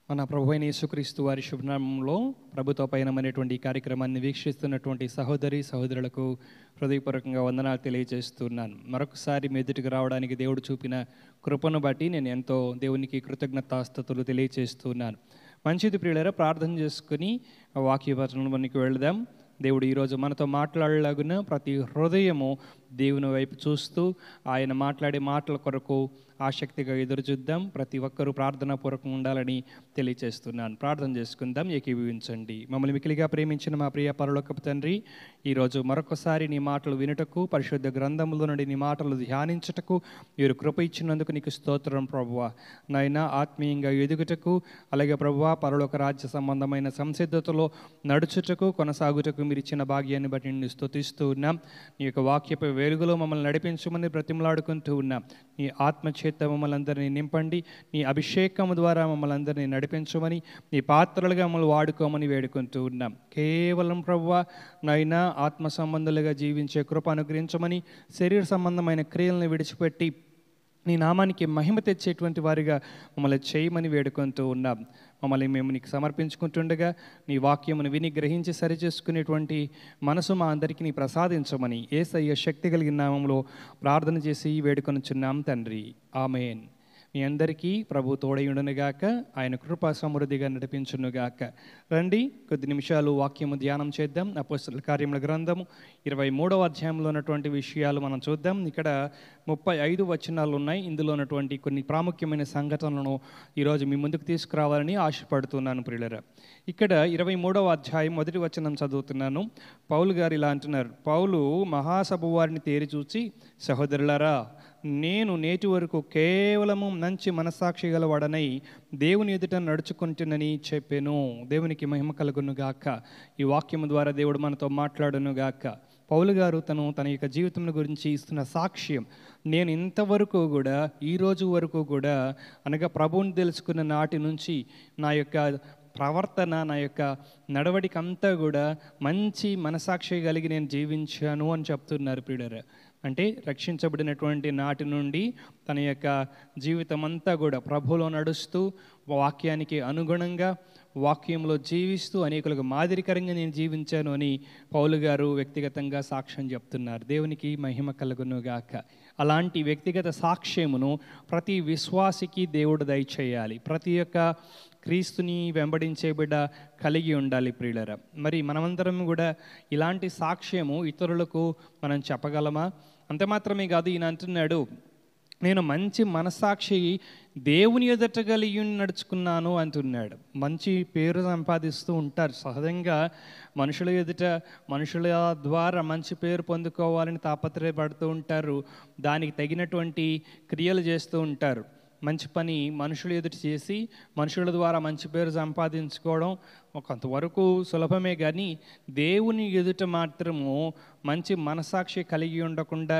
మన ప్రభువైన యేసుక్రీస్తు వారి శుభనామంలో ప్రభుత్వ పయనమైనటువంటి ఈ కార్యక్రమాన్ని వీక్షిస్తున్నటువంటి సహోదరి సహోదరులకు హృదయపూర్వకంగా వందనాలు తెలియజేస్తున్నాను. మరొకసారి మీ ఎదుటికి రావడానికి దేవుడు చూపిన కృపను బట్టి నేను ఎంతో దేవునికి కృతజ్ఞతాస్తుతులు తెలియజేస్తున్నాను. మంచిది ప్రియులారా, ప్రార్థన చేసుకుని వాక్య వచనంలోనికి వెళదాం. దేవుడు ఈరోజు మనతో మాట్లాడలాగున ప్రతి హృదయము దేవుని వైపు చూస్తూ ఆయన మాట్లాడే మాటల కొరకు ఆసక్తిగా ఎదురు చూద్దాం. ప్రతి ఒక్కరూ ప్రార్థనాపూర్వకంగా ఉండాలని తెలియచేస్తున్నాను. ప్రార్థన చేసుకుందాం, ఏకీభవించండి. మమ్మల్ని మికిలిగా ప్రేమించిన మా ప్రియ పరలోకపు తండ్రి, ఈరోజు మరొకసారి నీ మాటలు వినుటకు, పరిశుద్ధ గ్రంథములో నుండి నీ మాటలు ధ్యానించుటకు మీరు కృప ఇచ్చినందుకు నీకు స్తోత్రం ప్రభువా. నాయన ఆత్మీయంగా ఎదుగుటకు, అలాగే ప్రభువా పరలోక రాజ్య సంబంధమైన సంసిద్ధతలో నడుచుటకు, కొనసాగుటకు మీరు ఇచ్చిన భాగ్యాన్ని బట్టి నిన్ను స్తుతిస్తూ ఉన్నాం. నీ యొక్క వాక్యపు వెలుగులో మమ్మల్ని నడిపించమని బ్రతిమలాడుకుంటూ ఉన్నాం. నీ ఆత్మచేత మమ్మల్ని అందరినీ నింపండి, నీ అభిషేకం ద్వారా మమ్మల్ని అందరినీ నడిపించమని, నీ పాత్రలుగా మమ్మల్ని వాడుకోమని వేడుకుంటూ ఉన్నాం. కేవలం ప్రభువా నాయనా ఆత్మ సంబంధులుగా జీవించే కృప అనుగ్రహించమని, శరీర సంబంధమైన క్రియలను విడిచిపెట్టి నీ నామానికి మహిమ తెచ్చేటువంటి వారిగా మమ్మల్ని చేయమని వేడుకుంటూ ఉన్నాం. మమ్మల్ని మేము నీకు సమర్పించుకుంటుండగా నీ వాక్యమును విని గ్రహించి సరిచేసుకునేటువంటి మనసు మా అందరికీ నీ ప్రసాదించమని యేసయ్య శక్తి కలిగిన నామంలో ప్రార్థన చేసి వేడుకొనుచున్నాం తండ్రి, ఆమేన్. మీ అందరికీ ప్రభు తోడయుండునుగాక, ఆయన కృపా సమృద్ధిగా నడిపించునుగాక. రండి కొద్ది నిమిషాలు వాక్యము ధ్యానం చేద్దాం. అపోస్తలుల కార్యముల గ్రంథము 23వ అధ్యాయంలో ఉన్నటువంటి విషయాలు మనం చూద్దాం. ఇక్కడ 35 వచనాలు ఉన్నాయి. ఇందులో ఉన్నటువంటి కొన్ని ప్రాముఖ్యమైన సంఘటనలను ఈరోజు మీ ముందుకు తీసుకురావాలని ఆశపడుతున్నాను ప్రియులారా. ఇక్కడ 23వ అధ్యాయం 1వ వచనం చదువుతున్నాను. పౌలు గారు ఇలా అంటున్నారు. పౌలు మహాసభ వారిని తేరి చూచి, సహోదరులారా, నేను నేటి వరకు కేవలము మంచి మనసాక్షి గలవాడనై దేవుని ఎదుట నడుచుకుంటునని చెప్పాను. దేవునికి మహిమ కలుగునుగాక. ఈ వాక్యము ద్వారా దేవుడు మనతో మాట్లాడునుగాక. పౌలు గారు తన యొక్క జీవితం గురించి ఇస్తున్న సాక్ష్యం, నేను ఇంతవరకు కూడా ఈ రోజు వరకు కూడా అనగా ప్రభువుని తెలుసుకున్న నాటి నుంచి నా యొక్క ప్రవర్తన, నా యొక్క నడవడిక అంతా కూడా మంచి మనసాక్షి కలిగి నేను జీవించాను అని చెప్తున్నారు ప్రియులారా. అంటే రక్షించబడినటువంటి నాటి నుండి తన యొక్క జీవితం అంతా కూడా ప్రభువులో నడుస్తూ, వాక్యానికి అనుగుణంగా వాక్యంలో జీవిస్తూ అనేకులకు మాదిరికరంగా నేను జీవించాను అని పౌలు గారు వ్యక్తిగతంగా సాక్ష్యం చెప్తున్నారు. దేవునికి మహిమ కలుగునుగాక. అలాంటి వ్యక్తిగత సాక్ష్యమును ప్రతి విశ్వాసికి దేవుడు దయచేయాలి. ప్రతి ఒక్క క్రీస్తుని వెంబడించే బిడ్డ కలిగి ఉండాలి ప్రియులారా. మరి మనమందరం కూడా ఇలాంటి సాక్ష్యము ఇతరులకు మనం చెప్పగలమా? అంత మాత్రమే కాదు, ఈయన అంటున్నాడు, నేను మంచి మనసాక్షి దేవుని ఎదుట కలిగి నడుచుకున్నాను అంటున్నాడు. మంచి పేరు సంపాదిస్తూ ఉంటారు సహజంగా. మనుషుల ఎదుట, మనుషుల ద్వారా మంచి పేరు పొందుకోవాలని తాపత్రయపడుతూ ఉంటారు. దానికి తగినటువంటి క్రియలు చేస్తూ ఉంటారు. మంచి పని మనుషుల ఎదుట చేసి మనుషుల ద్వారా మంచి పేరు సంపాదించుకోవడం కొంతవరకు సులభమే, కానీ దేవుని ఎదుట మాత్రము మంచి మనసాక్షి కలిగి ఉండకుండా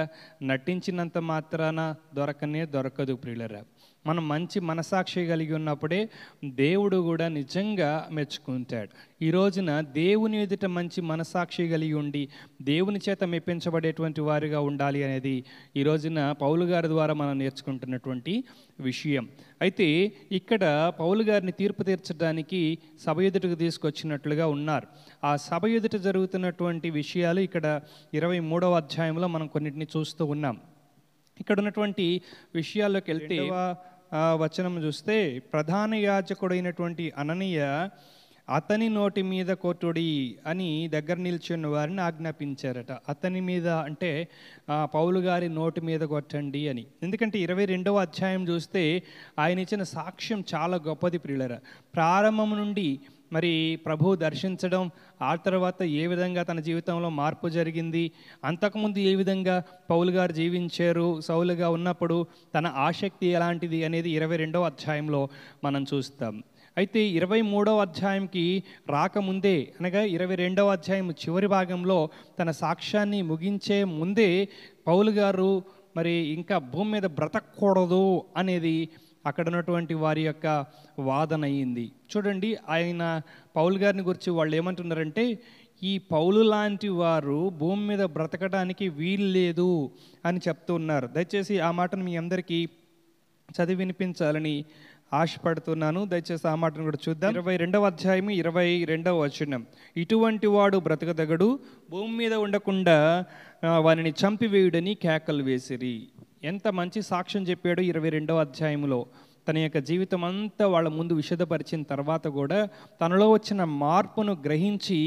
నటించినంత మాత్రాన దొరకదు ప్రియులరా. మనం మంచి మనసాక్షి కలిగి ఉన్నప్పుడే దేవుడు కూడా నిజంగా మెచ్చుకుంటాడు. ఈ రోజున దేవుని ఎదుట మంచి మనసాక్షి కలిగి ఉండి దేవుని చేత మెప్పించబడేటువంటి వారిగా ఉండాలి అనేది ఈ రోజున పౌలు గారి ద్వారా మనం నేర్చుకుంటున్నటువంటి విషయం. అయితే ఇక్కడ పౌలు గారిని తీర్పు తీర్చడానికి సభ ఎదుటకు తీసుకొచ్చినట్లుగా ఉన్నారు. ఆ సభ ఎదుట జరుగుతున్నటువంటి విషయాలు ఇక్కడ 23వ అధ్యాయంలో మనం కొన్నిటిని చూస్తూ ఉన్నాం. ఇక్కడ ఉన్నటువంటి విషయాల్లోకి వెళ్తే వచనం చూస్తే, ప్రధాన యాజకుడైనటువంటి అననీయ అతని నోటి మీద కొట్టుడి అని దగ్గర నిల్చున్న వారిని ఆజ్ఞాపించారట. అతని మీద అంటే పౌలు గారి నోటి మీద కొట్టండి అని. ఎందుకంటే 22వ అధ్యాయం చూస్తే ఆయన ఇచ్చిన సాక్ష్యం చాలా గొప్పది ప్రియులరా. ప్రారంభం నుండి మరి ప్రభు దర్శించడం, ఆ తర్వాత ఏ విధంగా తన జీవితంలో మార్పు జరిగింది, అంతకుముందు ఏ విధంగా పౌలు గారు జీవించారు, సౌలుగా ఉన్నప్పుడు తన ఆసక్తి ఎలాంటిది అనేది 22వ అధ్యాయంలో మనం చూస్తాం. అయితే 23వ అధ్యాయంకి రాకముందే అనగా 22వ అధ్యాయం చివరి భాగంలో తన సాక్ష్యాన్ని ముగించే ముందే పౌలు గారు మరి ఇంకా భూమి మీద బ్రతకూడదు అనేది అక్కడ ఉన్నటువంటి వారి యొక్క వాదన అయ్యింది. చూడండి, ఆయన పౌలు గారిని గురించి వాళ్ళు ఏమంటున్నారంటే, ఈ పౌలు లాంటి వారు భూమి మీద బ్రతకడానికి వీలు లేదు అని చెప్తూ ఉన్నారు. దయచేసి ఆ మాటను మీ అందరికీ చదివి వినిపించాలని ఆశపడుతున్నాను. దయచేసి ఆ మాటను కూడా చూద్దాం. 22వ అధ్యాయం 22వ వచనం. ఇటువంటి వాడు బ్రతకదగడు, భూమి మీద ఉండకుండా వారిని చంపివేయుడని కేకలు వేసిరి. ఎంత మంచి సాక్ష్యం చెప్పాడు 22వ అధ్యాయంలో. తన యొక్క జీవితం అంతా వాళ్ళ ముందు విషదపరిచిన తర్వాత కూడా తనలో వచ్చిన మార్పును గ్రహించి,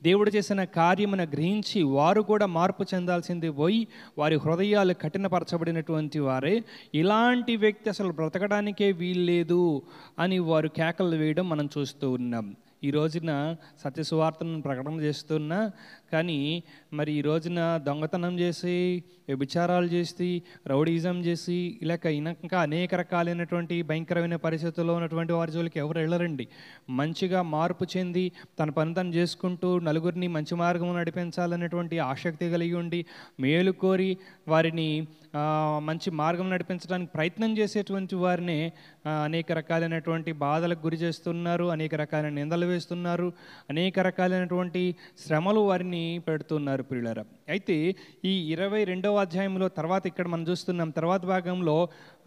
దేవుడు చేసిన కార్యమును గ్రహించి వారు కూడా మార్పు చెందాల్సింది పోయి వారి హృదయాలు కఠినపరచబడినటువంటి వారే, ఇలాంటి వ్యక్తి అసలు బ్రతకడానికే వీల్లేదు అని వారు కేకలు వేయడం మనం చూస్తూ ఉన్నాం. ఈ రోజున సత్యసువార్తను ప్రకటన చేస్తున్నా, కానీ మరి ఈ రోజున దొంగతనం చేసి, వ్యభిచారాలు చేసి, రౌడీజం చేసి, ఇంకా అనేక రకాలైనటువంటి భయంకరమైన పరిస్థితుల్లో ఉన్నటువంటి వారి జోలికి ఎవరు వెళ్ళరండి. మంచిగా మార్పు చెంది తన పని తను చేసుకుంటూ నలుగురిని మంచి మార్గం నడిపించాలనేటువంటి ఆసక్తి కలిగి ఉండి, మేలు కోరి వారిని మంచి మార్గం నడిపించడానికి ప్రయత్నం చేసేటువంటి వారిని అనేక రకాలైనటువంటి బాధలకు గురి చేస్తున్నారు, అనేక రకాలైన నిందలు వేస్తున్నారు, అనేక రకాలైనటువంటి శ్రమలు వారిని పెడుతున్నారు ప్రియులారా. అయితే ఈ 22వ అధ్యాయంలో తర్వాత ఇక్కడ మనం చూస్తున్నాం, తర్వాత భాగంలో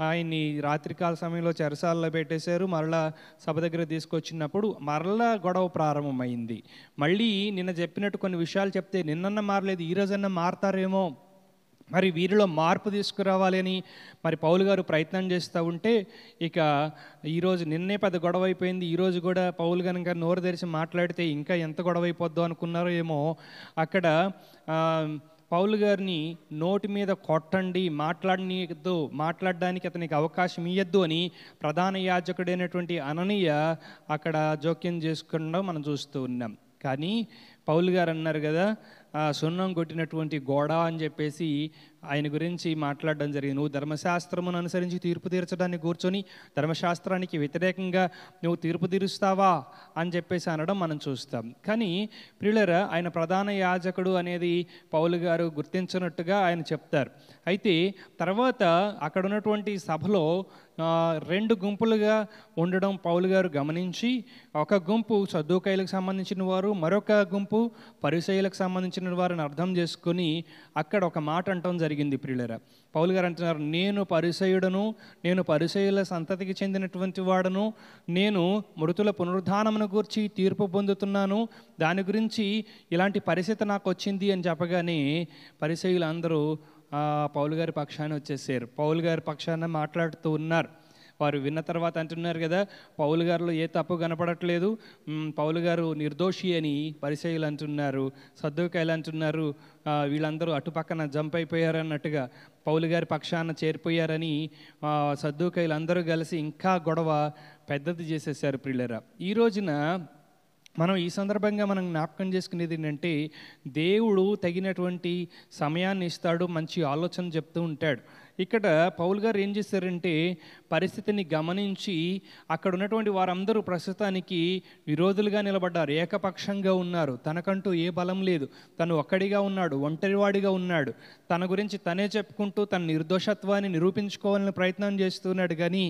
ఆయన్ని రాత్రికాల సమయంలో చెరసాలలో పెట్టేశారు. మరలా సభ దగ్గర తీసుకొచ్చినప్పుడు మరలా గొడవ ప్రారంభమైంది. మళ్ళీ నిన్న చెప్పినట్టు కొన్ని విషయాలు చెప్తే నిన్నన్న మారలేదు, ఈ రోజన్నా మారతారేమో, మరి వీరిలో మార్పు తీసుకురావాలి అని మరి పౌలు గారు ప్రయత్నం చేస్తూ ఉంటే, ఇక ఈరోజు నిన్నే పెద్ద గొడవ అయిపోయింది. ఈరోజు కూడా పౌలు కనుక నోరు తెరిచి మాట్లాడితే ఇంకా ఎంత గొడవ అయిపోద్దో అనుకున్నారో ఏమో. అక్కడ పౌలు గారిని నోటి మీద కొట్టండి, మాట్లాడడానికి అతనికి అవకాశం ఇవ్వద్దు అని ప్రధాన యాజకుడైనటువంటి అననీయ అక్కడ జోక్యం చేసుకుండా మనం చూస్తూ ఉన్నాం. కానీ పౌలు గారు అన్నారు కదా, సున్నం కొట్టినటువంటి గోడ అని చెప్పేసి ఆయన గురించి మాట్లాడడం జరిగింది. నువ్వు ధర్మశాస్త్రమును అనుసరించి తీర్పు తీర్చడానికి కూర్చొని ధర్మశాస్త్రానికి వ్యతిరేకంగా నువ్వు తీర్పు తీరుస్తావా అని చెప్పేసి అనడం మనం చూస్తాం. కానీ ప్రియులారా, ఆయన ప్రధాన యాజకుడు అనేది పౌలు గారు గుర్తించినట్టుగా ఆయన చెప్తారు. అయితే తర్వాత అక్కడ ఉన్నటువంటి సభలో 2 గుంపులుగా ఉండడం పౌలు గారు గమనించి, ఒక గుంపు సద్దూకయ్యులకు సంబంధించిన వారు, మరొక గుంపు పరిసయ్యులకు సంబంధించిన వారిని అర్థం చేసుకొని అక్కడ ఒక మాట అంటం జరిగింది. ప్రియులారా, పౌలు గారు అంటున్నారు, నేను పరిసయ్యుడను, నేను పరిసయ్యుల సంతతికి చెందినటువంటి వాడను, నేను మృతుల పునరుద్ధానమును గూర్చి తీర్పు పొందుతున్నాను, దాని గురించి ఇలాంటి పరిస్థితి నాకు వచ్చింది అని చెప్పగానే పరిసయ్యులు అందరూ పౌలు గారి పక్షాన వచ్చేసారు. పౌలు గారి పక్షాన మాట్లాడుతూ ఉన్నారు. వారు విన్న తర్వాత అంటున్నారు కదా, పౌలు గారిలో ఏ తప్పు కనపడట్లేదు, పౌలు గారు నిర్దోషి అని పరిసయ్యులు అంటున్నారు, సద్దూకయ్యులు అంటున్నారు వీళ్ళందరూ అటుపక్కన జంప్ అయిపోయారు అన్నట్టుగా పౌలు గారి పక్షాన చేరిపోయారని సద్దూకయ్యులు అందరూ కలిసి ఇంకా గొడవ పెద్దది చేసేసారు. ప్రియులారా, ఈ రోజున మనం ఈ సందర్భంగా మనం జ్ఞాపకం చేసుకునేది ఏంటంటే, దేవుడు తగినటువంటి సమయాన్ని ఇస్తాడు, మంచి ఆలోచన చెప్తూ ఉంటాడు. ఇక్కడ పౌలు గారు ఏం చేశారంటే, పరిస్థితిని గమనించి అక్కడ ఉన్నటువంటి వారందరూ ప్రస్తుతానికి విరోధులుగా నిలబడ్డారు, ఏకపక్షంగా ఉన్నారు. తనకంటూ ఏ బలం లేదు, తను ఒక్కడిగా ఉన్నాడు, ఒంటరివాడిగా ఉన్నాడు, తన గురించి తనే చెప్పుకుంటూ తన నిర్దోషత్వాన్ని నిరూపించుకోవాలని ప్రయత్నం చేస్తున్నాడు. కానీ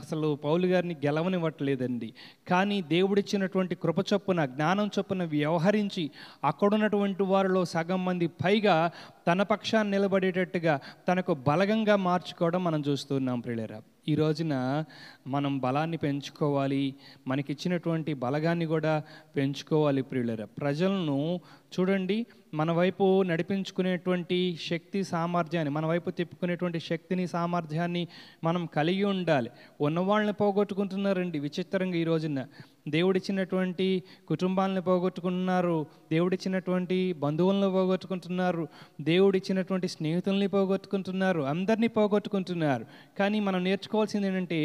అసలు పౌలు గారిని గెలవనివ్వట్లేదండి. కానీ దేవుడిచ్చినటువంటి కృప చొప్పున, జ్ఞానం చొప్పున వ్యవహరించి అక్కడున్నటువంటి వారిలో సగం మంది పైగా తన పక్షాన్ని నిలబడేటట్టుగా తనకు బలగంగా మార్చుకోవడం మనం చూస్తున్నాం. ప్రియులారా, ఈ రోజున మనం బలాన్ని పెంచుకోవాలి, మనకిచ్చినటువంటి బలగాన్ని కూడా పెంచుకోవాలి. ప్రియులారా, ప్రజలను చూడండి, మన వైపు నడిపించుకునేటువంటి శక్తి సామర్థ్యాన్ని, మన వైపు తిప్పుకునేటువంటి శక్తిని సామర్థ్యాన్ని మనం కలిగి ఉండాలి. ఉన్నవాళ్ళని పోగొట్టుకుంటున్నారండి విచిత్రంగా. ఈ రోజున దేవుడిచ్చినటువంటి కుటుంబాలను పోగొట్టుకుంటున్నారు, దేవుడిచ్చినటువంటి బంధువులను పోగొట్టుకుంటున్నారు, దేవుడిచ్చినటువంటి స్నేహితుల్ని పోగొట్టుకుంటున్నారు, అందరినీ పోగొట్టుకుంటున్నారు. కానీ మనం నేర్చుకోవాల్సింది ఏంటంటే,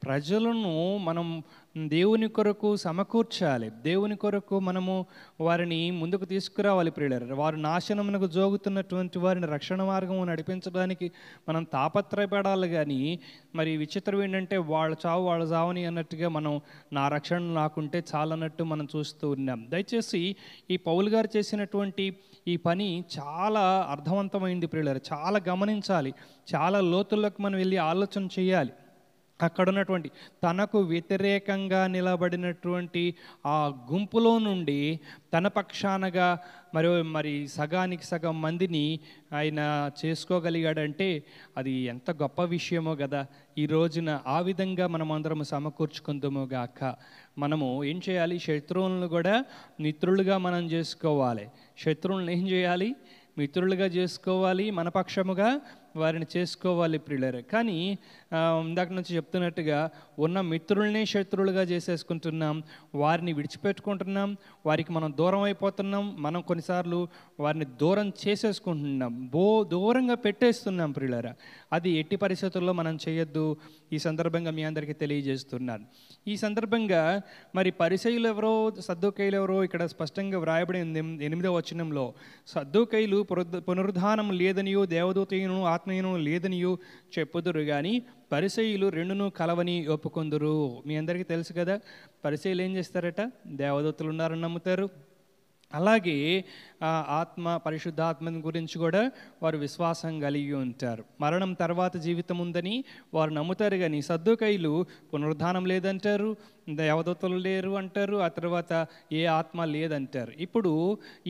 ప్రజలను మనం దేవుని కొరకు సమకూర్చాలి, దేవుని కొరకు మనము వారిని ముందుకు తీసుకురావాలి. ప్రియులారా, వారు నాశనమునకు జోగుతున్నటువంటి వారిని రక్షణ మార్గము నడిపించడానికి మనం తాపత్రయపడాలి. కానీ మరి విచిత్రం ఏంటంటే, వాళ్ళ చావు వాళ్ళ చావని అన్నట్టుగా మనం నా రక్షణ నాకుంటే చాలన్నట్టు మనం చూస్తూ ఉన్నాం. దయచేసి ఈ పౌలు గారు చేసినటువంటి ఈ పని చాలా అర్థవంతమైంది. ప్రియులారా, చాలా గమనించాలి, చాలా లోతుల్లోకి మనం వెళ్ళి ఆలోచన చేయాలి. అక్కడ ఉన్నటువంటి తనకు వ్యతిరేకంగా నిలబడినటువంటి ఆ గుంపులో నుండి తన పక్షానగా మరి సగానికి సగం మందిని ఆయన చేసుకోగలిగాడంటే అది ఎంత గొప్ప విషయమో కదా. ఈ రోజున ఆ విధంగా మనం అందరం సమకూర్చుకుందాము గాక. మనము ఏం చేయాలి? శత్రువులను కూడా మిత్రులుగా మనం చేసుకోవాలి. శత్రువులను ఏం చేయాలి? మిత్రులుగా చేసుకోవాలి, మన పక్షముగా వారిని చేసుకోవాలి ప్రియులారా. కానీ ఇందాక నుంచి చెప్తున్నట్టుగా ఉన్న మిత్రులనే శత్రువులుగా చేసేసుకుంటున్నాం, వారిని విడిచిపెట్టుకుంటున్నాం, వారికి మనం దూరం అయిపోతున్నాం, మనం కొన్నిసార్లు వారిని దూరం చేసేసుకుంటున్నాం, దూరంగా పెట్టేస్తున్నాం ప్రియులారా. అది ఎట్టి పరిస్థితుల్లో మనం చేయొద్దు. ఈ సందర్భంగా మీ అందరికీ తెలియజేస్తున్నాను. ఈ సందర్భంగా మరి పరిసయ్యులు ఎవరో సద్దూకయ్యులు ఎవరో ఇక్కడ స్పష్టంగా వ్రాయబడింది 8వ వచనంలో. సద్దూకయ్యులు పునరుద్ధానం లేదనియో దేవదూతయును ఆత్మీయును లేదనియో చెప్పుదురు కానీ పరిసయ్యులు రెండును కలవని ఒప్పుకొందురు. మీ అందరికీ తెలుసు కదా, పరిసయ్యులు ఏం చేస్తారట? దేవదూతలు ఉన్నారని నమ్ముతారు. అలాగే పరిశుద్ధాత్మ గురించి కూడా వారు విశ్వాసం కలిగి ఉంటారు. మరణం తర్వాత జీవితం ఉందని వారు నమ్ముతారు. కానీ సద్దూకయ్యులు పునరుద్ధానం లేదంటారు, దేవదూతలు లేరు అంటారు, ఆ తర్వాత ఏ ఆత్మ లేదంటారు. ఇప్పుడు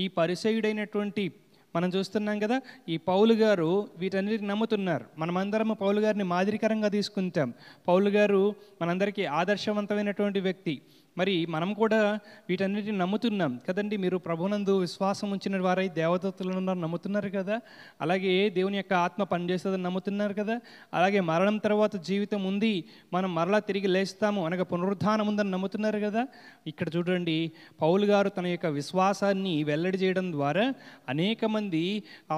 ఈ పరిసయ్యుడైనటువంటి మనం చూస్తున్నాం కదా, ఈ పౌలు గారు వీటన్నిటిని నమ్ముతున్నారు. మనమందరం పౌలు గారిని మాదిరికరంగా తీసుకుంటాం. పౌలు గారు మనందరికీ ఆదర్శవంతమైనటువంటి వ్యక్తి. మరి మనం కూడా వీటన్నిటిని నమ్ముతున్నాం కదండి. మీరు ప్రభునందు విశ్వాసం ఉంచిన వారై దేవదూతలు నమ్ముతున్నారు కదా, అలాగే దేవుని యొక్క ఆత్మ పనిచేస్తుందని నమ్ముతున్నారు కదా, అలాగే మరణం తర్వాత జీవితం ఉంది, మనం మరలా తిరిగి లేస్తాము అనగా పునరుద్ధానం ఉందని నమ్ముతున్నారు కదా. ఇక్కడ చూడండి, పౌలు గారు తన యొక్క విశ్వాసాన్ని వెల్లడి చేయడం ద్వారా అనేక మంది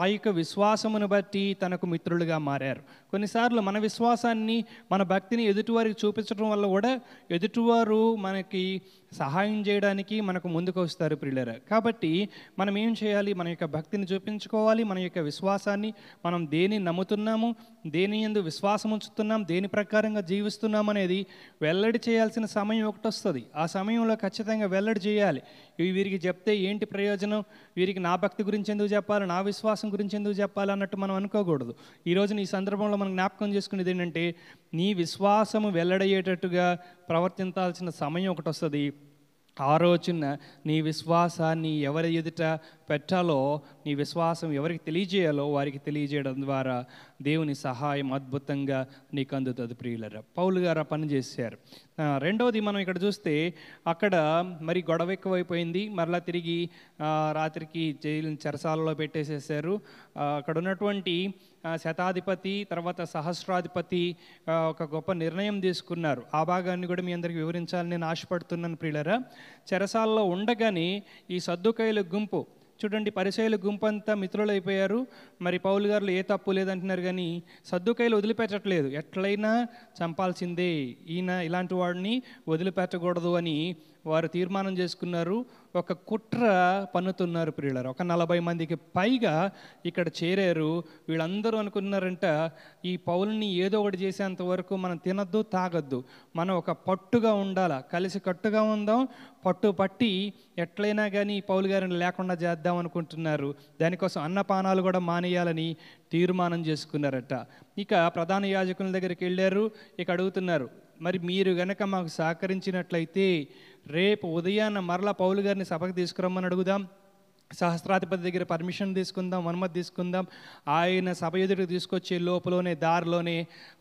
ఆ యొక్క విశ్వాసమును బట్టి తనకు మిత్రులుగా మారారు. కొన్నిసార్లు మన విశ్వాసాన్ని, మన భక్తిని ఎదుటివారికి చూపించడం వల్ల కూడా ఎదుటివారు మనకి సహాయం చేయడానికి మనకు ముందుకు వస్తారు ప్రియులారా. కాబట్టి మనం ఏం చేయాలి? మన యొక్క భక్తిని చూపించుకోవాలి, మన యొక్క విశ్వాసాన్ని, మనం దేని నమ్ముతున్నాము, దేని యందు విశ్వాసం ఉంచుతున్నాం, దేని ప్రకారంగా జీవిస్తున్నాం అనేది వెల్లడి చేయాల్సిన సమయం ఒకటి వస్తుంది. ఆ సమయంలో ఖచ్చితంగా వెల్లడి చేయాలి. వీరికి చెప్తే ఏంటి ప్రయోజనం, వీరికి నా భక్తి గురించి ఎందుకు చెప్పాలి, నా విశ్వాసం గురించి ఎందుకు చెప్పాలి అన్నట్టు మనం అనుకోకూడదు. ఈరోజు ఈ సందర్భంలో మనం జ్ఞాపకం చేసుకునేది ఏంటంటే, నీ విశ్వాసము వెల్లడయ్యేటట్టుగా ప్రవర్తించాల్సిన సమయం ఒకటి వస్తుంది. ఆ రోజున నీ విశ్వాసాన్ని ఎవరి ఎదుట పెట్టాలో, నీ విశ్వాసం ఎవరికి తెలియజేయాలో వారికి తెలియజేయడం ద్వారా దేవుని సహాయం అద్భుతంగా నీకు అందుతుంది ప్రియులరా. పౌలు గారు ఆ పని చేశారు. రెండవది మనం ఇక్కడ చూస్తే, అక్కడ మరి గొడవ ఎక్కువైపోయింది. మరలా తిరిగి రాత్రికి జైలు చెరసాలలో పెట్టేసేసారు. అక్కడ ఉన్నటువంటి శతాధిపతి తర్వాత సహస్రాధిపతి ఒక గొప్ప నిర్ణయం తీసుకున్నారు. ఆ భాగాన్ని కూడా మీ అందరికీ వివరించాలని నేను ఆశపడుతున్నాను ప్రియులరా. చెరసాలలో ఉండగానే ఈ సద్దూకయ్యుల గుంపు చూడండి, పరిసయ్యుల గుంపు అంతా మిత్రులైపోయారు. మరి పౌలు గారు ఏ తప్పు లేదంటున్నారు, కానీ సద్దూకయ్యులు వదిలిపెట్టట్లేదు. ఎట్లయినా చంపాల్సిందే, ఈయన ఇలాంటి వాడిని వదిలిపెట్టకూడదు అని వారు తీర్మానం చేసుకున్నారు. ఒక కుట్ర పన్నుతున్నారు ప్రియులారా. ఒక 40 మందికి పైగా ఇక్కడ చేరారు. వీళ్ళందరూ అనుకున్నారంట, ఈ పౌలుని ఏదో ఒకటి చేసేంత వరకు మనం తినద్దు, తాగద్దు, మనం ఒక పట్టుగా ఉండాలా, కలిసి కట్టుగా ఉందాం, పట్టు పట్టి ఎట్లయినా కానీ పౌలు గారిని లేకుండా చేద్దాం అనుకుంటున్నారు. దానికోసం అన్నపానాలు కూడా మానేయాలని తీర్మానం చేసుకున్నారట. ఇక ప్రధాన యాజకుల దగ్గరికి వెళ్ళారు. ఇక అడుగుతున్నారు, మరి మీరు గనక మాకు సహకరించినట్లయితే రేపు ఉదయాన్న మరలా పౌలు గారిని సభకు తీసుకురమ్మని అడుగుదాం, సహస్రాధిపతి దగ్గర పర్మిషన్ తీసుకుందాం, అనుమతి తీసుకుందాం, ఆయన సభ ఎదుటికి తీసుకొచ్చే లోపలనే దారిలోనే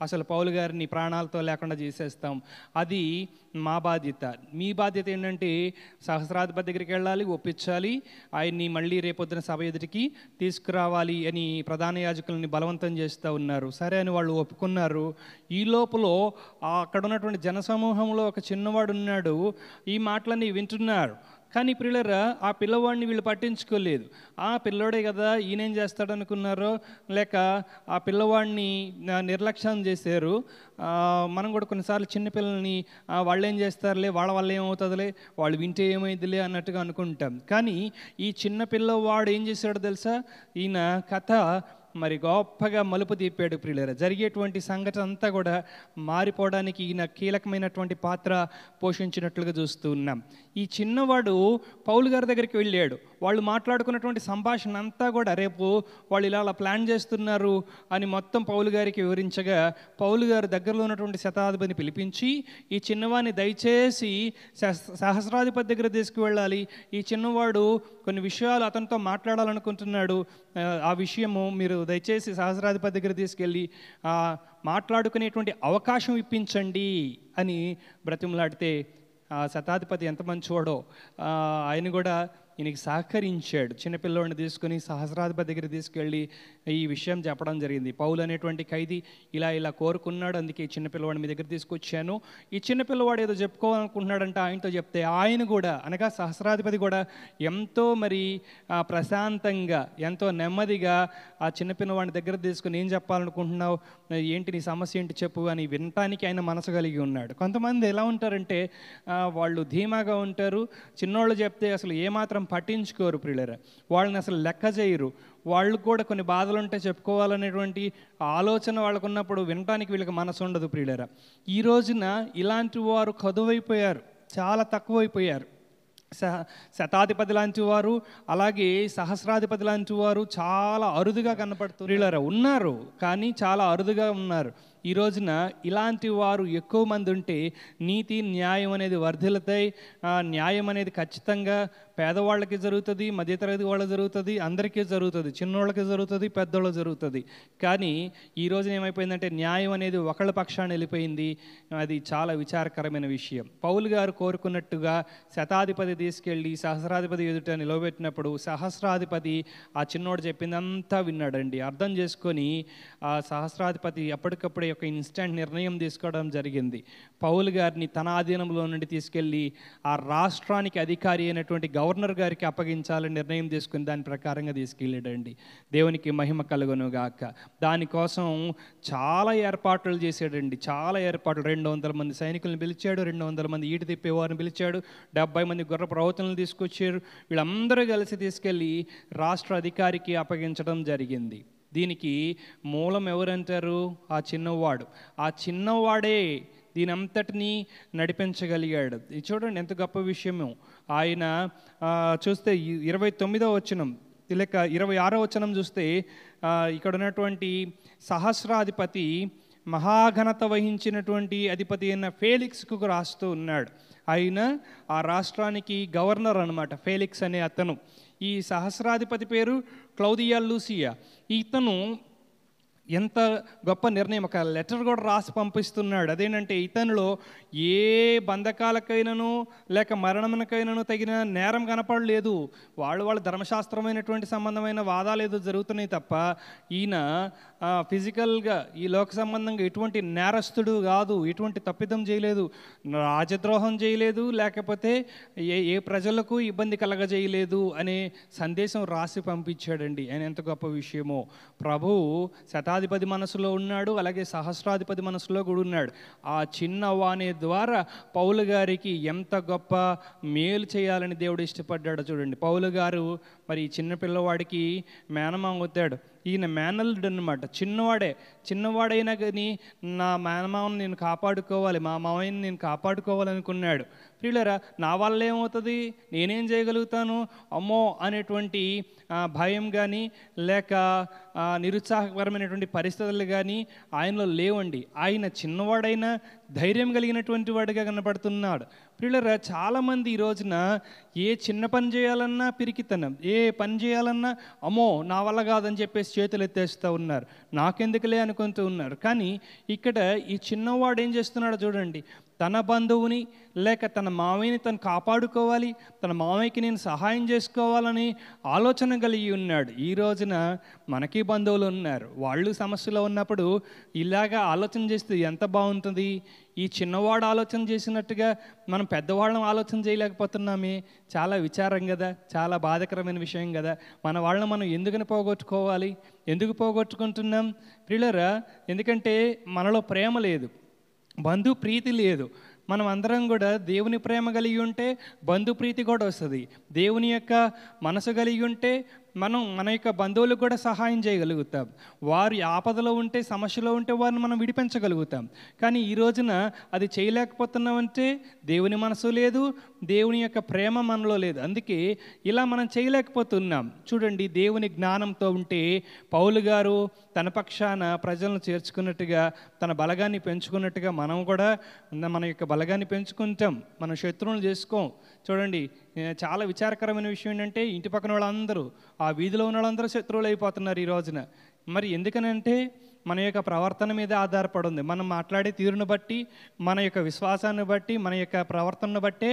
అసలు పౌలు గారిని ప్రాణాలతో లేకుండా చేసేస్తాం. అది మా బాధ్యత. మీ బాధ్యత ఏంటంటే సహస్రాధిపతి దగ్గరికి వెళ్ళాలి, ఒప్పించాలి, ఆయన్ని మళ్ళీ రేపొద్దున సభ ఎదుటికి తీసుకురావాలి అని ప్రధాన యాజకులని బలవంతం చేస్తూ ఉన్నారు. సరే అని వాళ్ళు ఒప్పుకున్నారు. ఈ లోపల అక్కడ ఉన్నటువంటి జనసమూహంలో ఒక చిన్నవాడు ఉన్నాడు. ఈ మాటలన్నీ వింటున్నారు. కానీ ప్రియులారా, ఆ పిల్లవాడిని వీళ్ళు పట్టించుకోలేదు. ఆ పిల్లోడే కదా, ఈయనేం చేస్తాడనుకున్నారో, లేక ఆ పిల్లవాడిని నిర్లక్ష్యం చేశారు. మనం కూడా కొన్నిసార్లు చిన్నపిల్లల్ని వాళ్ళు ఏం చేస్తారులే, వాళ్ళ వల్ల ఏమవుతుందిలే, వాళ్ళు వింటే ఏమైందిలే అన్నట్టుగా అనుకుంటాం. కానీ ఈ చిన్న పిల్లవాడు ఏం చేశాడో తెలుసా? ఈయన కథ మరి గొప్పగా మలుపు తిప్పాడు ప్రియులారా. జరిగేటువంటి సంఘటన అంతా కూడా మారిపోవడానికి ఈయన కీలకమైనటువంటి పాత్ర పోషించినట్లుగా చూస్తూ ఉన్నాం. ఈ చిన్నవాడు పౌలు గారి దగ్గరికి వెళ్ళాడు. వాళ్ళు మాట్లాడుకున్నటువంటి సంభాషణ అంతా కూడా రేపు వాళ్ళు ఇలా ప్లాన్ చేస్తున్నారు అని మొత్తం పౌలు గారికి వివరించగా, పౌలు గారు దగ్గరలో ఉన్నటువంటి శతాధిపతిని పిలిపించి, ఈ చిన్నవాడిని దయచేసి సహస్రాధిపతి దగ్గర తీసుకువెళ్ళాలి, ఈ చిన్నవాడు కొన్ని విషయాలు అతనితో మాట్లాడాలనుకుంటున్నాడు, ఆ విషయము మీరు దయచేసి సహస్రాధిపతి దగ్గర తీసుకెళ్ళి మాట్లాడుకునేటువంటి అవకాశం ఇప్పించండి అని బ్రతిమలాడితే, శతాధిపతి ఎంత మంచివాడో ఆయన కూడా ఈయనకి సహకరించాడు. చిన్నపిల్లవాడిని తీసుకుని సహస్రాధిపతి దగ్గర తీసుకెళ్ళి ఈ విషయం చెప్పడం జరిగింది. పౌలు అనేటువంటి ఖైదీ ఇలా కోరుకున్నాడు, అందుకే ఈ చిన్నపిల్లవాడిని మీ దగ్గర తీసుకొచ్చాను. ఈ చిన్నపిల్లవాడు ఏదో చెప్పుకోవాలనుకుంటున్నాడంటే ఆయనతో చెప్తే ఆయన కూడా, అనగా సహస్రాధిపతి కూడా ఎంతో మరి ప్రశాంతంగా, ఎంతో నెమ్మదిగా ఆ చిన్నపిల్లవాడిని దగ్గర తీసుకుని ఏం చెప్పాలనుకుంటున్నావు, ఏంటి నీ సమస్య ఏంటి చెప్పు అని వినటానికి ఆయన మనసు కలిగి ఉన్నాడు. కొంతమంది ఎలా ఉంటారంటే వాళ్ళు ధీమాగా ఉంటారు, చిన్నోళ్ళు చెప్తే అసలు ఏమాత్రం పట్టించుకోరు ప్రియులారా, వాళ్ళని అసలు లెక్క చేయరు. వాళ్ళు కూడా కొన్ని బాధలు ఉంటే చెప్పుకోవాలనేటువంటి ఆలోచన వాళ్ళకు ఉన్నప్పుడు వినటానికి వీళ్ళకి మనసు ఉండదు ప్రియులారా. ఈ రోజున ఇలాంటి వారు కదువైపోయారు, చాలా తక్కువైపోయారు. శతాధిపతి లాంటి వారు, అలాగే సహస్రాధిపతి లాంటి వారు చాలా అరుదుగా కనపడుతున్నారు. ఉన్నారు కానీ చాలా అరుదుగా ఉన్నారు. ఈ రోజున ఇలాంటి వారు ఎక్కువ మంది ఉంటే నీతి న్యాయం అనేది వర్ధిల్లుతాయి. న్యాయం అనేది ఖచ్చితంగా పేదవాళ్ళకి జరుగుతుంది, మధ్యతరగతి వాళ్ళకి జరుగుతుంది, అందరికీ జరుగుతుంది, చిన్నోళ్ళకి జరుగుతుంది, పెద్దోళ్ళకి జరుగుతుంది. కానీ ఈ రోజున ఏమైపోయిందంటే న్యాయం అనేది ఒకళ్ళ పక్షాన్ని వెళ్ళిపోయింది. అది చాలా విచారకరమైన విషయం. పౌలు గారు కోరుకున్నట్టుగా శతాధిపతి తీసుకెళ్ళి సహస్రాధిపతి ఎదుట నిలవబెట్టినప్పుడు సహస్రాధిపతి ఆ చిన్నోడు చెప్పిందంతా విన్నాడండి. అర్థం చేసుకొని ఆ సహస్రాధిపతి అప్పటికప్పుడే ఒక ఇన్స్టెంట్ నిర్ణయం తీసుకోవడం జరిగింది. పౌలు గారిని తన ఆధీనంలో నుండి తీసుకెళ్ళి ఆ రాష్ట్రానికి అధికారి అయినటువంటి గవర్నర్ గారికి అప్పగించాలని నిర్ణయం తీసుకుని దాని ప్రకారంగా తీసుకెళ్ళాడండి. దేవునికి మహిమ కలుగును గాక. దానికోసం చాలా ఏర్పాట్లు చేశాడండి, చాలా ఏర్పాట్లు. 200 మంది సైనికులను పిలిచాడు, 200 మంది ఈటి తిప్పేవారిని పిలిచాడు, 70 మంది గుర్ర ప్రవక్తలను తీసుకొచ్చారు. వీళ్ళందరూ కలిసి తీసుకెళ్ళి రాష్ట్ర అధికారికి అప్పగించడం జరిగింది. దీనికి మూలం ఎవరంటారు? ఆ చిన్నవాడు. ఆ చిన్నవాడే దీని అంతటినీ నడిపించగలిగాడు. ఇది చూడండి ఎంత గొప్ప విషయము. ఆయన చూస్తే 29వ వచనం లేక 26వ వచనం చూస్తే ఇక్కడ ఉన్నటువంటి సహస్రాధిపతి మహాఘనత వహించినటువంటి అధిపతి అయిన ఫేలిక్స్కు రాస్తూ ఉన్నాడు. ఆయన ఆ రాష్ట్రానికి గవర్నర్ అన్నమాట, ఫేలిక్స్ అనే అతను. ఈ సహస్రాధిపతి పేరు క్లౌదియా లూసియా. ఇతను ఎంత గొప్ప నిర్ణయం, ఒక లెటర్ కూడా రాసి పంపిస్తున్నాడు. అదేంటంటే ఇతనిలో ఏ బంధకాలకైనాను లేక మరణమునకైనాను తగిన నేరం కనపడలేదు. వాళ్ళ ధర్మశాస్త్రమైనటువంటి సంబంధమైన వాదాలు ఏదో జరుగుతున్నాయి తప్ప ఈయన ఫిజికల్గా ఈ లోక సంబంధంగా ఎటువంటి నేరస్తుడు కాదు, ఎటువంటి తప్పిదం చేయలేదు, రాజద్రోహం చేయలేదు, లేకపోతే ఏ ప్రజలకు ఇబ్బంది కలగజేయలేదు అనే సందేశం రాసి పంపించాడండి. ఆయన ఎంత గొప్ప విషయమో. ప్రభువు శతాధిపతి మనసులో ఉన్నాడు, అలాగే సహస్రాధిపతి మనసులో కూడా ఉన్నాడు. ఆ చిన్న వాణి ద్వారా పౌలు గారికి ఎంత గొప్ప మేలు చేయాలని దేవుడు ఇష్టపడ్డాడో చూడండి. పౌలు గారు మరి చిన్న పిల్లవాడికి మేనమామ అవుతాడు. ఈయన మేనల్లుడు అన్నమాట, చిన్నవాడైనా కానీ నా మేనమామని నేను కాపాడుకోవాలి, మా మామయ్యని నేను కాపాడుకోవాలనుకున్నాడు. ప్రియులారా, నా వల్ల ఏమవుతుంది, నేనేం చేయగలుగుతాను, అమ్మో అనేటువంటి భయం కానీ లేక నిరుత్సాహకరమైనటువంటి పరిస్థితులు కానీ ఆయనలో లేవండి. ఆయన చిన్నవాడైనా ధైర్యం కలిగినటువంటి వాడిగా కనపడుతున్నాడు. ప్రియులారా, చాలామంది ఈ రోజున ఏ చిన్న పని చేయాలన్నా పిరికితనం, ఏ పని చేయాలన్నా అమ్మో నా వల్ల కాదని చెప్పేసి చేతులు ఎత్తేస్తూ ఉన్నారు, నాకెందుకులే అనుకుంటూ ఉన్నారు. కానీ ఇక్కడ ఈ చిన్నవాడు ఏం చేస్తున్నాడో చూడండి. తన బంధువుని లేక తన మామయ్యని తను కాపాడుకోవాలి, తన మామయ్యకి నేను సహాయం చేసుకోవాలని ఆలోచన కలిగి ఉన్నాడు. ఈ రోజున మనకి బంధువులు ఉన్నారు, వాళ్ళు సమస్యలో ఉన్నప్పుడు ఇలాగా ఆలోచన చేస్తే ఎంత బాగుంటుంది. ఈ చిన్నవాడు ఆలోచన చేసినట్టుగా మనం పెద్దవాళ్ళం ఆలోచన చేయలేకపోతున్నామే. చాలా విచారం కదా, చాలా బాధాకరమైన విషయం కదా. మన వాళ్ళని మనం ఎందుకని పోగొట్టుకోవాలి, ఎందుకు పోగొట్టుకుంటున్నాం ప్రియులారా? ఎందుకంటే మనలో ప్రేమ లేదు, బంధు ప్రీతి లేదు. మనం అందరం కూడా దేవుని ప్రేమ కలిగి ఉంటే బంధుప్రీతి కూడా వస్తుంది. దేవుని యొక్క మనసు కలిగి ఉంటే మన యొక్క బంధువులకు కూడా సహాయం చేయగలుగుతాం. వారు ఆపదలో ఉంటే, సమస్యలో ఉంటే వారిని మనం విడిపించగలుగుతాం. కానీ ఈ రోజున అది చేయలేకపోతున్నామంటే దేవుని మనసు లేదు, దేవుని యొక్క ప్రేమ మనలో లేదు. అందుకే ఇలా మనం చేయలేకపోతున్నాం. చూడండి, దేవుని జ్ఞానంతో ఉంటే పౌలు గారు తన పక్షాన ప్రజలను చేర్చుకున్నట్టుగా, తన బలగాన్ని పెంచుకున్నట్టుగా మనం కూడా మన యొక్క బలగాన్ని పెంచుకుంటాం. మనం శత్రువులు చేసుకోం. చూడండి, చాలా విచారకరమైన విషయం ఏంటంటే ఇంటి పక్కన వాళ్ళందరూ, ఆ వీధిలో ఉన్న వాళ్ళందరూ శత్రువులు అయిపోతున్నారు ఈ రోజున. మరి ఎందుకనంటే మన యొక్క ప్రవర్తన మీద ఆధారపడి ఉంది. మనం మాట్లాడే తీరును బట్టి, మన యొక్క విశ్వాసాన్ని బట్టి, మన యొక్క ప్రవర్తనను బట్టే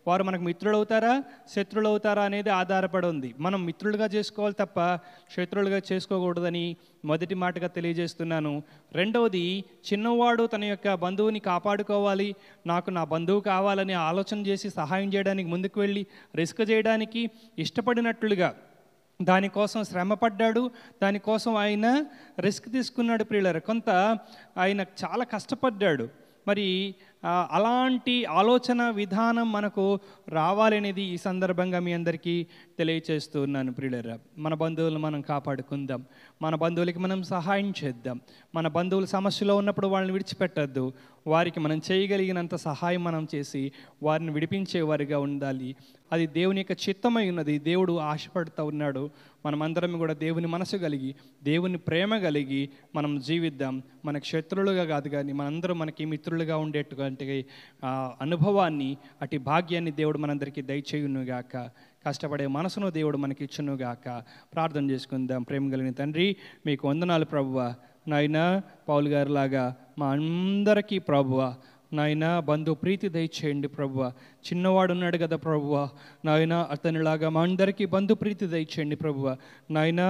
వారు మనకు మిత్రులు అవుతారా, శత్రువులు అవుతారా అనేది ఆధారపడి ఉంది. మనం మిత్రులుగా చేసుకోవాలి తప్ప శత్రువులుగా చేసుకోకూడదని మొదటి మాటగా తెలియజేస్తున్నాను. రెండవది, చిన్నవాడు తన యొక్క బంధువుని కాపాడుకోవాలి, నాకు నా బంధువు కావాలని ఆలోచన చేసి సహాయం చేయడానికి ముందుకు వెళ్ళి రిస్క్ చేయడానికి ఇష్టపడినట్లుగా దానికోసం శ్రమపడ్డాడు, దానికోసం ఆయన రిస్క్ తీసుకున్నాడు. ప్రియులారా, కొంత ఆయన చాలా కష్టపడ్డాడు. మరి అలాంటి ఆలోచన విధానం మనకు రావాలనేది ఈ సందర్భంగా మీ అందరికీ తెలియచేస్తున్నాను. ప్రియులారా, మన బంధువులను మనం కాపాడుకుందాం, మన బంధువులకి మనం సహాయం చేద్దాం. మన బంధువులు సమస్యలో ఉన్నప్పుడు వాళ్ళని విడిచిపెట్టద్దు. వారికి మనం చేయగలిగినంత సహాయం మనం చేసి వారిని విడిపించేవారిగా ఉండాలి. అది దేవుని యొక్క చిత్తమై ఉన్నది. దేవుడు ఆశపడుతూ ఉన్నాడు. మనమందరం కూడా దేవుని మనసు కలిగి, దేవుని ప్రేమ కలిగి మనం జీవిద్దాం. మనకు శత్రువులుగా కాదు, కానీ మనందరం మనకి మిత్రులుగా ఉండేటువంటి అనుభవాన్ని, అటు భాగ్యాన్ని దేవుడు మనందరికీ దయచేయునుగాక. కష్టపడే మనసును దేవుడు మనకి ఇచ్చునుగాక. ప్రార్థన చేసుకుందాం. ప్రేమ కలిగిన తండ్రి, మీకు వందనాలు ప్రభువా. నాయనా, పౌలు గారిలాగా మా అందరికీ ప్రభువా, నాయన బంధు ప్రీతి దయచేయండి ప్రభువా. చిన్నవాడు ఉన్నాడు కదా ప్రభువా, నాయన అతనిలాగా మా అందరికీ బంధు ప్రీతి దయచేయండి ప్రభువా. నాయన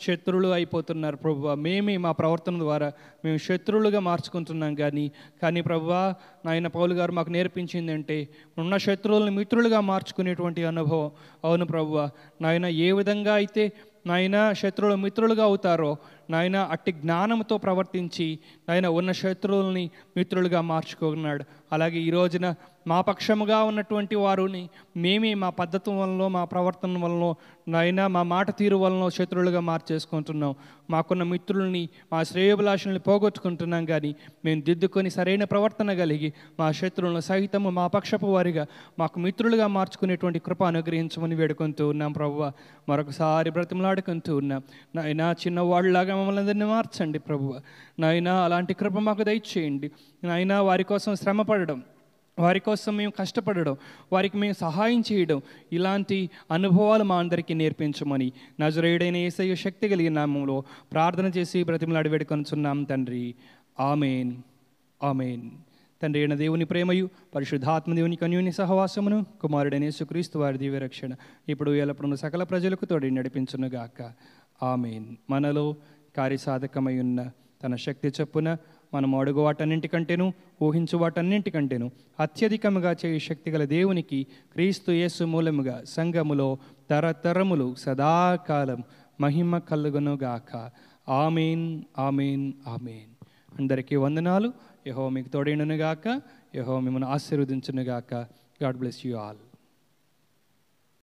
శత్రువులు అయిపోతున్నారు ప్రభువా. మేమే మా ప్రవర్తన ద్వారా మేము శత్రువులుగా మార్చుకుంటున్నాం. కానీ ప్రభువా, నాయన పౌలు గారు మాకు నేర్పించింది అంటే ఉన్న శత్రువులను మిత్రులుగా మార్చుకునేటువంటి అనుభవం. అవును ప్రభువా, నాయన ఏ విధంగా అయితే నాయన శత్రువులు మిత్రులుగా అవుతారో, నాయన అట్టి జ్ఞానంతో ప్రవర్తించి నాయన ఉన్న శత్రువుల్ని మిత్రులుగా మార్చుకున్నాడు. అలాగే ఈ రోజున మా పక్షముగా ఉన్నటువంటి వారిని మేమే మా పద్ధతి వలన, మా ప్రవర్తన వలన, నాయన మా మాట తీరు వలన శత్రువులుగా మార్చేసుకుంటున్నాం. మాకున్న మిత్రుల్ని, మా శ్రేయోభిలాషుల్ని పోగొట్టుకుంటున్నాం. కానీ మేము దిద్దుకొని సరైన ప్రవర్తన కలిగి మా శత్రువులను సహితము మా పక్షపు వారిగా మాకు మిత్రులుగా మార్చుకునేటువంటి కృప అనుగ్రహించమని వేడుకుంటూ ఉన్నాం ప్రభువా. మరొకసారి బ్రతిమలాడుకుంటూ ఉన్నాం. నాయన చిన్నవాళ్ళలాగా మమ్మల్ని అందరినీ మార్చండి ప్రభువా. నాయన అలాంటి కృప మాకు దయచేయండి. నాయన వారి కోసం శ్రమ పడడం, వారి కోసం మేము కష్టపడడం, వారికి మేము సహాయం చేయడం, ఇలాంటి అనుభవాలు మా అందరికీ నేర్పించమని నజరేయుడైన యేసయ్య శక్తి కలిగిన నామములో ప్రార్థన చేసి బ్రతిమలాడి వేడుకొనుచున్నాం తండ్రి. Amen, amen. తండ్రి అయిన దేవుని ప్రేమయు, పరిశుద్ధాత్మ దేవుని అన్యోన్య సహవాసమును, కుమారుడైన యేసుక్రీస్తు వారి దివ్య రక్షణ ఇప్పుడు ఎల్లప్పుడూ సకల ప్రజలకు తోడి నడిపించునుగాక. ఆమెన్. మనలో కార్యసాధకమై ఉన్న తన శక్తి చొప్పున మనం అడుగు వాటన్నింటికంటేను, ఊహించు వాటన్నింటికంటేను అత్యధికముగా చేయ శక్తి గల దేవునికి క్రీస్తు యేసు మూలముగా సంఘములో తరతరములు సదాకాలం మహిమ కలుగునుగాక. Amen, amen, amen. అందరికీ వందనాలు. యెహోవా మీకు తోడైండునుగాక. యెహోవా మిమ్మల్ని ఆశీర్వదించునుగాక. God bless you all.